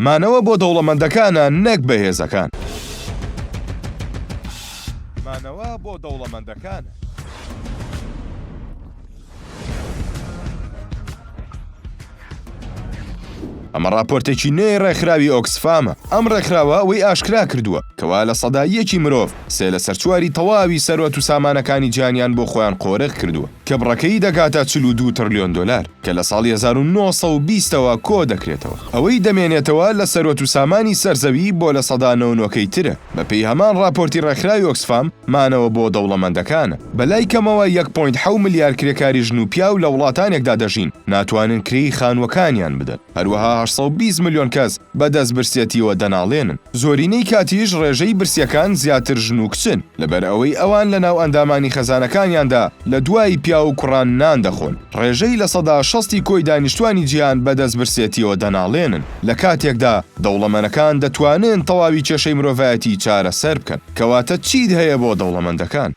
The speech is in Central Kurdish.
مانەوە بۆ دەوڵەمەندەکانە نەک بەهێزەکان. مانەوە بۆ دەوڵەمەندەکانە. ئەمە راپۆرتێکی نوێی ڕێکخراوی ئۆکسفامە. ئەم ڕێکخراوە ئەوەی ئاشکرا کردووە کەوا لە سەداییەکی مرۆڤ سێ لە سەرچواری تەواوی سەرۆت و سامانەکانی جیهانیان بۆ خۆیان قۆرەق کردووە کە بڕەکەی دەگاتە 42 تریلیۆن دۆلار کە لە ساڵی 1920ەوە کۆ دەکرێتەوە. ئەوەی دەمێنێتەوە لە سەرۆت و سامانی سەرزەوی بۆ لە سەدا 90ەکەی ترە. بەپێی هەمان راپۆرتی ڕێکخراوی ئۆکسفام مانەوە بۆ دەوڵەمەندەکانە. بەلای کەمەوە 1.7 ملیار کرێکاری ژن و پیا و لە وڵاتانێکدا دەژین ناتوانن کرێی خانووەکانیان بدەن. هەروەها 820 ملیۆن کەس بەدەست برسێتیەوە دەناڵێنن. زۆرینەی کاتیش ڕێژەی برسیەکان زیاتر ژن و کچن لەبەر ئەوەی ئەوان لە ناو ئەندامانی خەزانەکانیاندا لە دوای پیا و کوڕان نان دەخۆن. ڕێژەی لە سەدا 60 کۆی دانیشتوانی جیهان بەدەست برسێتیەوە دەناڵێنن. لە کاتێکدا دەوڵەمەندەکان دەتوانن تەواوی کێشەی مرۆڤایەتی چارەسەر بکەن. کەواتە چیت هەیە بۆ دەوڵەمەندەکان؟